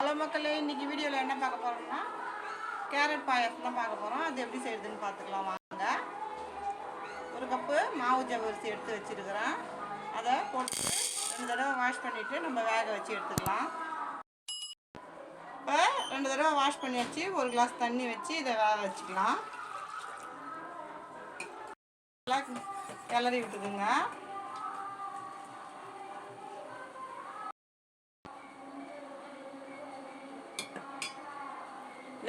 Hello மக்களே, இன்றைக்கி வீடியோவில் என்ன பார்க்க போகிறோம்னா கேரட் பாயாசம் தான் பார்க்க போகிறோம். அது எப்படி செய்யுதுன்னு பார்த்துக்கலாம் வாங்க. ஒரு கப்பு மாவு ஜவ்வரிசி எடுத்து வச்சுருக்கிறேன். அதை போட்டு 2 தடவை வாஷ் பண்ணிவிட்டு நம்ம வேக வச்சு எடுத்துக்கலாம். இப்போ 2 தடவை வாஷ் பண்ணி வச்சு ஒரு கிளாஸ் தண்ணி வச்சு இதை வேக வச்சுக்கலாம். நல்லா கிளறி விட்டுக்குங்க.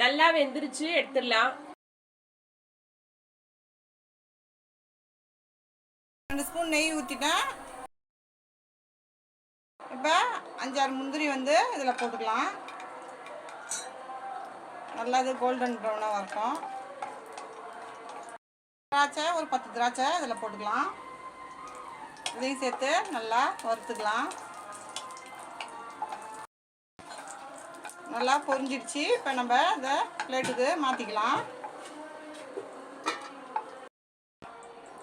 நல்லா வெந்துருச்சு, எடுத்துடலாம். 2 ஸ்பூன் நெய் ஊற்றிட்டேன். இப்போ 5-6 முந்திரி இதில் போட்டுக்கலாம். நல்லா இது கோல்டன் ப்ரௌனாக வரட்டும். திராட்சை ஒரு 10 திராட்சை இதில் போட்டுக்கலாம். இதையும் சேர்த்து நல்லா வறுத்துக்கலாம். நல்லா பொரிஞ்சிடுச்சு. இப்போ நம்ம இதை பிளேட்டுக்கு மாற்றிக்கலாம்.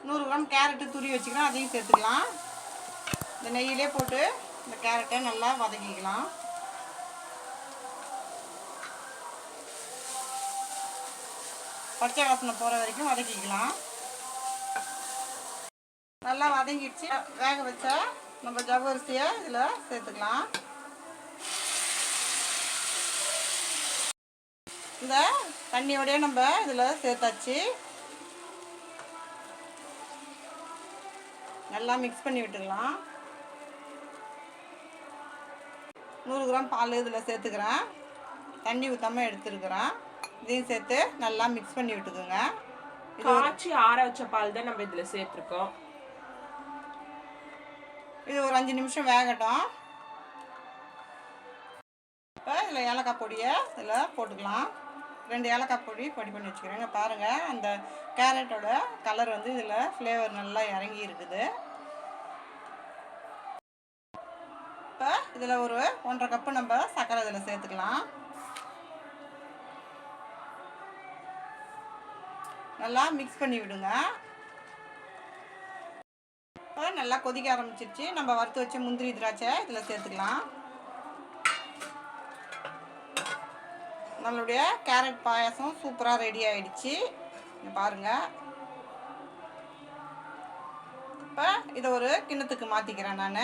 100 கிராம் கேரட்டு துரி வச்சுக்கலாம், அதையும் சேர்த்துக்கலாம். இந்த நெய்யிலே போட்டு இந்த கேரட்டை நல்லா வதக்கிக்கலாம். பச்சை வாசனை போகிற வரைக்கும் வதக்கிக்கலாம். நல்லா வதங்கிடுச்சு. வேக வச்சா நம்ம ஜவ்வரிசியை இதில் சேர்த்துக்கலாம். இந்த தண்ணியோடய நம்ம இதில் சேர்த்தாச்சு. நல்லா மிக்ஸ் பண்ணி விட்டுக்கலாம். 100 கிராம் பால் இதில் சேர்த்துக்கிறேன். தண்ணி ஊற்றாமல் எடுத்துருக்கிறேன். இதையும் சேர்த்து நல்லா மிக்ஸ் பண்ணி விட்டுக்குங்க. காய்ச்சி ஆற வச்ச பால் தான் நம்ம இதில் சேர்த்துருக்கோம். இது ஒரு 5 நிமிஷம் வேகட்டும். இப்போ இதில் ஏலக்காய் பொடியை இதில் போட்டுக்கலாம். 2 ஏலக்காய் பொடி பண்ணி வச்சுக்கிறேங்க. பாருங்கள், அந்த கேரட்டோட கலர் இதில் ஃப்ளேவர் நல்லா இறங்கி இருக்குது. இப்போ இதில் ஒரு 1.5 கப்பு நம்ம சர்க்கரை இதில் சேர்த்துக்கலாம். நல்லா மிக்ஸ் பண்ணி விடுங்க. இப்போ நல்லா கொதிக்க ஆரம்பிச்சிருச்சு. நம்ம வறுத்து வச்ச முந்திரி திராட்சை இதில் சேர்த்துக்கலாம். நம்மளுடைய கேரட் பாயாசம் சூப்பராக ரெடி ஆகிடுச்சு. பாருங்கள். இப்போ இதை ஒரு கிண்ணத்துக்கு மாற்றிக்கிறேன் நான்.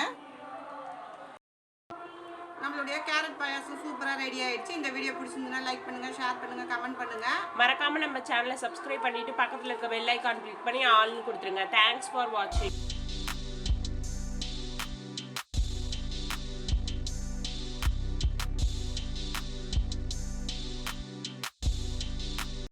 நம்மளுடைய கேரட் பாயாசம் சூப்பராக ரெடி ஆகிடுச்சு. இந்த வீடியோ பிடிச்சிருந்ததுன்னா லைக் பண்ணுங்கள், ஷேர் பண்ணுங்கள், கமெண்ட் பண்ணுங்கள். மறக்காமல் நம்ம சேனலை சப்ஸ்கிரைப் பண்ணிவிட்டு பக்கத்தில் இருக்க பெல் ஐக்கான் கிளிக் பண்ணி ஆல்னு கொடுத்துருங்க. தேங்க்ஸ் ஃபார் வாட்சிங்.